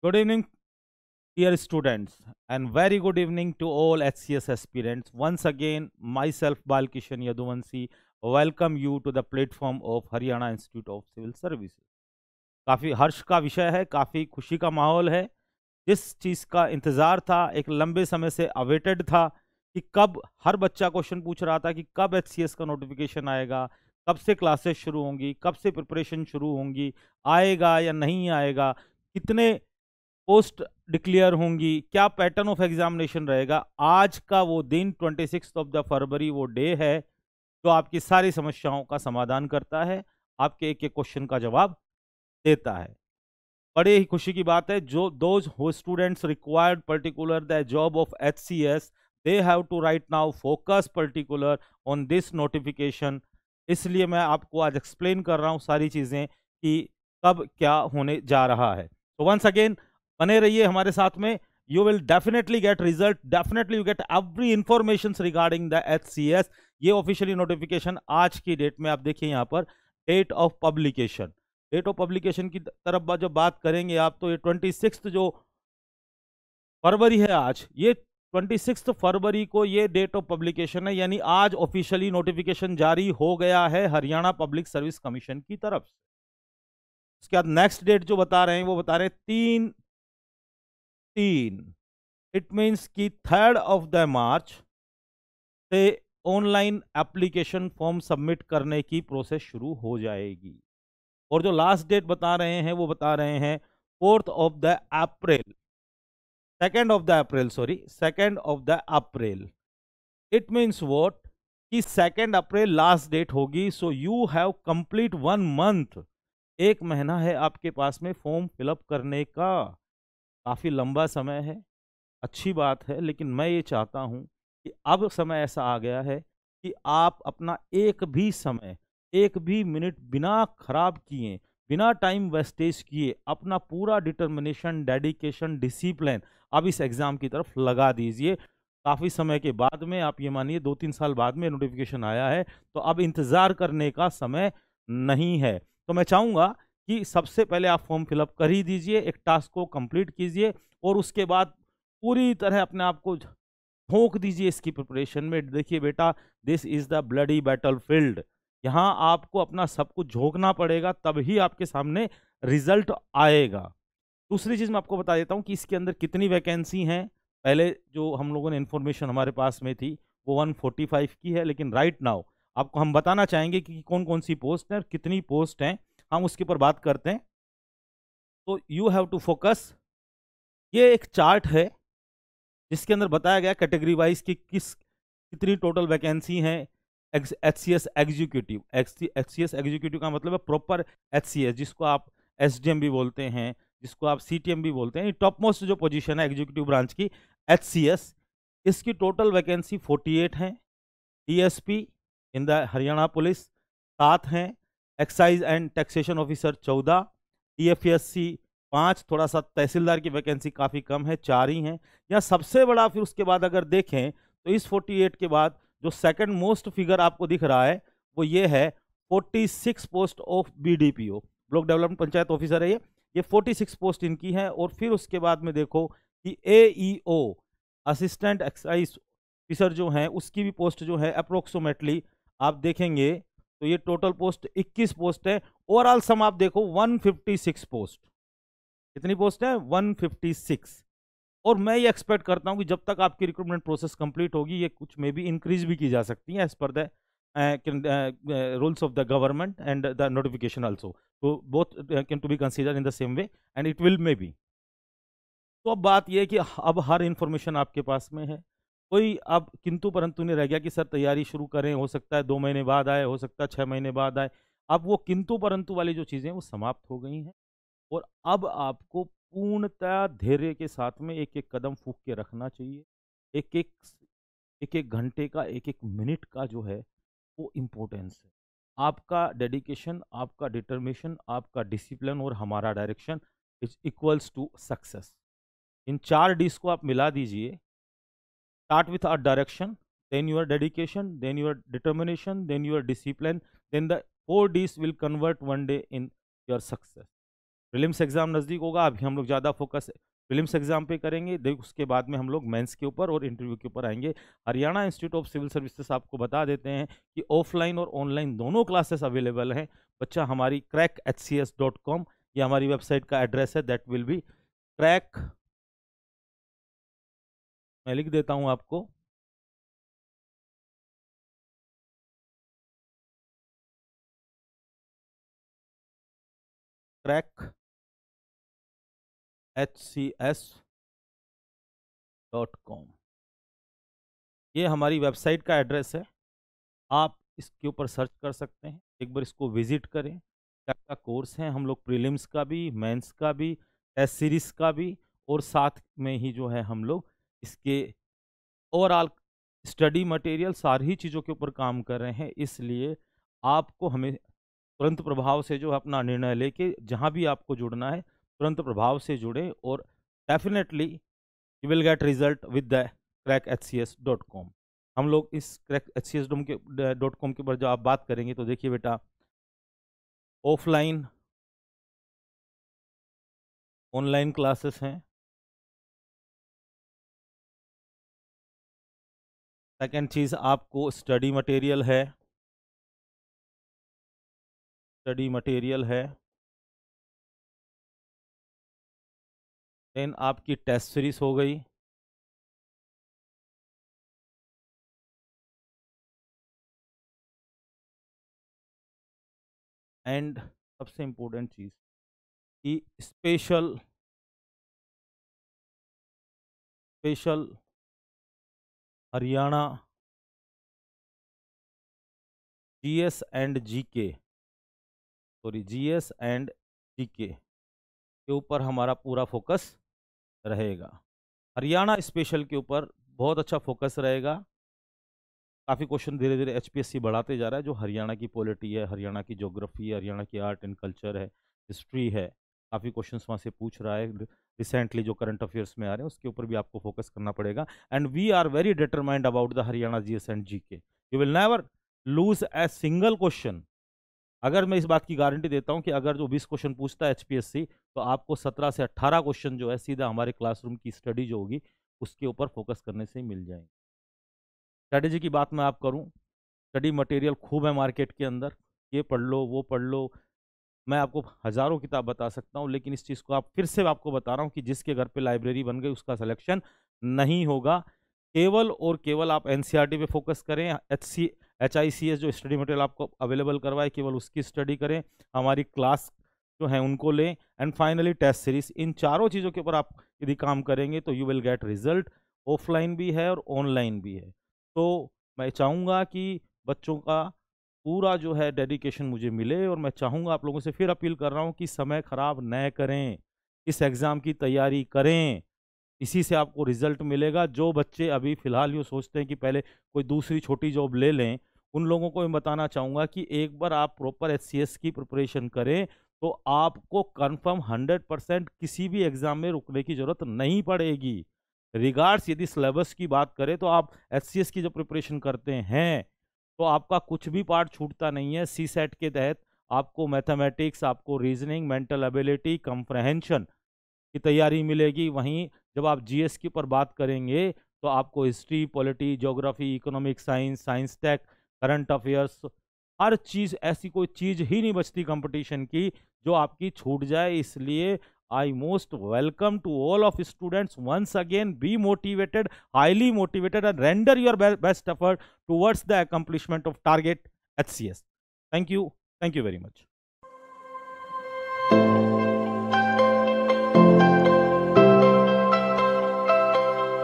Good evening, dear students, and very good evening to all HCS aspirants. Once again, myself Balkishan Yaduvanshi welcome you to the platform of Haryana Institute of Civil Services. काफ़ी हर्ष का विषय है, काफ़ी खुशी का माहौल है। जिस चीज़ का इंतज़ार था, एक लंबे समय से अवेटेड था कि कब हर बच्चा क्वेश्चन पूछ रहा था कि कब HCS का नोटिफिकेशन आएगा, कब से क्लासेस शुरू होंगी, कब से प्रिपरेशन शुरू होंगी, आएगा या नहीं आएगा, कितने पोस्ट डिक्लेयर होंगी, क्या पैटर्न ऑफ एग्जामिनेशन रहेगा। आज का वो दिन 26 ऑफ द फरवरी वो डे है जो आपकी सारी समस्याओं का समाधान करता है, आपके एक एक क्वेश्चन का जवाब देता है। बड़े ही खुशी की बात है, जो those who students required particular the job of HCS they have to right now focus particular on this notification. इसलिए मैं आपको आज एक्सप्लेन कर रहा हूँ सारी चीज़ें कि कब क्या होने जा रहा है। तो वंस अगेन बने रहिए हमारे साथ में। You will definitely get result, definitely you get every information regarding the HCS। ये ऑफिशियली नोटिफिकेशन आज की डेट में आप देखिए यहाँ पर date of publication. Date of publication की तरफ जब बात करेंगे आप, तो ये 26 जो फरवरी है आज, ये 26 फरवरी को ये डेट ऑफ पब्लिकेशन है, यानी आज ऑफिशियली नोटिफिकेशन जारी हो गया है हरियाणा पब्लिक सर्विस कमीशन की तरफ से। उसके बाद नेक्स्ट डेट जो बता रहे हैं वो बता रहे हैं 3/3। इट मीन्स कि 3rd ऑफ द मार्च से ऑनलाइन एप्लीकेशन फॉर्म सबमिट करने की प्रोसेस शुरू हो जाएगी। और जो लास्ट डेट बता रहे हैं वो बता रहे हैं 4th of the April, 2nd of the April, sorry 2nd of the April. It means what कि 2nd अप्रैल लास्ट डेट होगी। So you have complete 1 month, एक महीना है आपके पास में फॉर्म फिलअप करने का। काफ़ी लंबा समय है, अच्छी बात है, लेकिन मैं ये चाहता हूँ कि अब समय ऐसा आ गया है कि आप अपना एक भी समय, एक भी मिनट बिना खराब किए, बिना टाइम वेस्टेज किए अपना पूरा डिटर्मिनेशन, डेडिकेशन, डिसिप्लिन अब इस एग्ज़ाम की तरफ लगा दीजिए। काफ़ी समय के बाद में, आप ये मानिए 2-3 साल बाद में नोटिफिकेशन आया है, तो अब इंतज़ार करने का समय नहीं है। तो मैं चाहूँगा कि सबसे पहले आप फॉर्म फिलअप कर ही दीजिए, एक टास्क को कंप्लीट कीजिए और उसके बाद पूरी तरह अपने आप को झोंक दीजिए इसकी प्रिपरेशन में। देखिए बेटा, this is the bloody battle field. यहाँ आपको अपना सब कुछ झोंकना पड़ेगा, तभी आपके सामने रिजल्ट आएगा। दूसरी चीज मैं आपको बता देता हूँ कि इसके अंदर कितनी वैकेंसी हैं। पहले जो हम लोगों ने इंफॉर्मेशन हमारे पास में थी वो 145 की है, लेकिन राइट नाउ आपको हम बताना चाहेंगे कि कौन कौन सी पोस्ट है और कितनी पोस्ट हैं, हम उसके ऊपर बात करते हैं। तो यू हैव टू फोकस। ये एक चार्ट है जिसके अंदर बताया गया कैटेगरी वाइज कि कितनी टोटल वैकेंसी हैं। HCS एग्जीक्यूटिव, HCS एग्जीक्यूटिव का मतलब है प्रॉपर HCS, जिसको आप SDM भी बोलते हैं, जिसको आप CTM भी बोलते हैं। टॉप मोस्ट जो पोजीशन है एग्जीक्यूटिव ब्रांच की HCS, इसकी टोटल वैकेंसी 48 हैं। DSP in the Haryana police 7 हैं। Excise and taxation officer 14, DFSC 5, थोड़ा सा तहसीलदार की वैकेंसी काफ़ी कम है, 4 ही हैं। या सबसे बड़ा फिर उसके बाद अगर देखें तो इस 48 के बाद जो सेकंड मोस्ट फिगर आपको दिख रहा है वो ये है 46 post of BDPO, block development panchayat officer है ये 46 पोस्ट इनकी है। और फिर उसके बाद में देखो कि AEO, असिस्टेंट एक्साइज ऑफिसर जो हैं, उसकी भी पोस्ट जो है अप्रोक्सीमेटली आप देखेंगे तो ये टोटल पोस्ट 21 पोस्ट है। ओवरऑल सम आप देखो 156 पोस्ट। कितनी पोस्ट है? 156। और मैं ये एक्सपेक्ट करता हूँ कि जब तक आपकी रिक्रूटमेंट प्रोसेस कंप्लीट होगी, ये कुछ में भी इंक्रीज भी की जा सकती है as per the rules of the government and the notification also. तो both can to be consider in the same way and it will may be. तो अब बात यह है कि अब हर इंफॉर्मेशन आपके पास में है, कोई अब किंतु परंतु नहीं रह गया कि सर तैयारी शुरू करें, हो सकता है 2 महीने बाद आए, हो सकता है 6 महीने बाद आए। अब वो किंतु परंतु वाली जो चीज़ें वो समाप्त हो गई हैं और अब आपको पूर्णतः धैर्य के साथ में एक एक कदम फूंक के रखना चाहिए। एक एक एक एक घंटे का, एक एक मिनट का जो है वो इम्पोर्टेंस है। आपका डेडिकेशन, आपका डिटर्मिनेशन, आपका डिसिप्लिन और हमारा direction is equals to success. इन 4 डीज को आप मिला दीजिए। Start with our direction, then your dedication, then your determination, then your discipline, then the 4 Ds will convert one day in your success. Prelims exam नज़दीक होगा, अभी हम लोग ज़्यादा फोकस प्रीलिम्स एग्जाम पे करेंगे, देख उसके बाद में हम लोग मेंस के ऊपर और इंटरव्यू के ऊपर आएंगे। Haryana Institute of Civil Services आपको बता देते हैं कि ऑफलाइन और ऑनलाइन दोनों क्लासेस अवेलेबल हैं। बच्चा हमारी crackhcs.com, ये हमारी वेबसाइट का एड्रेस है, दैट विल बी क्रैक, मैं लिख देता हूं आपको, crackhcs.com, ये हमारी वेबसाइट का एड्रेस है। आप इसके ऊपर सर्च कर सकते हैं, एक बार इसको विजिट करें। क्या क्या कोर्स हैं, हम लोग प्रीलिम्स का भी, मेंस का भी, टेस्ट सीरीज का भी, और साथ में ही जो है हम लोग इसके ओवरऑल स्टडी मटेरियल सारी चीज़ों के ऊपर काम कर रहे हैं। इसलिए आपको हमें तुरंत प्रभाव से जो है अपना निर्णय लेके जहाँ भी आपको जुड़ना है तुरंत प्रभाव से जुड़े, और definitely you will get result with the crackhcs.com। हम लोग इस crackhcs.com के ऊपर जब आप बात करेंगे तो देखिए बेटा, ऑफलाइन ऑनलाइन क्लासेस हैं। सेकेंड चीज़ आपको स्टडी मटेरियल है, स्टडी मटेरियल है। देन आपकी टेस्ट सीरीज हो गई। एंड सबसे इम्पोर्टेंट चीज़ कि special special Haryana GS and GK, sorry GS and GK के ऊपर हमारा पूरा फोकस रहेगा। हरियाणा स्पेशल के ऊपर बहुत अच्छा फोकस रहेगा। काफ़ी क्वेश्चन धीरे धीरे एचपीएससी बढ़ाते जा रहा है, जो हरियाणा की पॉलिटी है, हरियाणा की ज्योग्राफी है, हरियाणा की आर्ट एंड कल्चर है, हिस्ट्री है, काफ़ी क्वेश्चन वहाँ से पूछ रहा है। रिसेंटली जो करंट अफेयर्स में आ रहे हैं उसके ऊपर भी आपको फोकस करना पड़ेगा। And we are very determined about the Haryana GS and GK. You will never lose a single question. अगर मैं इस बात की गारंटी देता हूं कि अगर जो 20 क्वेश्चन पूछता है एचपीएससी, तो आपको 17 से 18 क्वेश्चन जो है सीधा हमारे क्लासरूम की स्टडी जो होगी उसके ऊपर फोकस करने से ही मिल जाएंगे। स्ट्रेटेजी की बात मैं आप करूं, स्टडी मटेरियल खूब है मार्केट के अंदर, ये पढ़ लो वो पढ़ लो, मैं आपको हज़ारों किताब बता सकता हूं, लेकिन इस चीज़ को आप फिर से आपको बता रहा हूं कि जिसके घर पे लाइब्रेरी बन गई उसका सिलेक्शन नहीं होगा। केवल और केवल आप एनसीईआरटी पे फोकस करें, HICS जो स्टडी मटेरियल आपको अवेलेबल करवाए केवल उसकी स्टडी करें, हमारी क्लास जो है उनको लें, एंड फाइनली टेस्ट सीरीज। इन चारों चीज़ों के ऊपर आप यदि काम करेंगे तो you will get result. Offline भी है और ऑनलाइन भी है। तो मैं चाहूँगा कि बच्चों का पूरा जो है डेडिकेशन मुझे मिले, और मैं चाहूँगा आप लोगों से फिर अपील कर रहा हूँ कि समय खराब न करें, इस एग्ज़ाम की तैयारी करें, इसी से आपको रिजल्ट मिलेगा। जो बच्चे अभी फ़िलहाल ये सोचते हैं कि पहले कोई दूसरी छोटी जॉब ले लें, उन लोगों को मैं बताना चाहूँगा कि एक बार आप प्रॉपर HCS की प्रिपरेशन करें तो आपको कन्फर्म 100% किसी भी एग्ज़ाम में रुकने की ज़रूरत नहीं पड़ेगी। रिगार्ड्स यदि सिलेबस की बात करें तो आप HCS की जो प्रिपरेशन करते हैं तो आपका कुछ भी पार्ट छूटता नहीं है। CSET के तहत आपको मैथमेटिक्स, आपको रीजनिंग, मेंटल एबिलिटी, कंप्रहेंशन की तैयारी मिलेगी। वहीं जब आप जीएस के ऊपर बात करेंगे तो आपको history, polity, geography, economic science, science tech, current affairs, हर चीज़, ऐसी कोई चीज़ ही नहीं बचती कंपटीशन की जो आपकी छूट जाए। इसलिए I most welcome to all of students once again, be motivated, highly motivated, and render your best effort towards the accomplishment of target HCS। Thank you very much.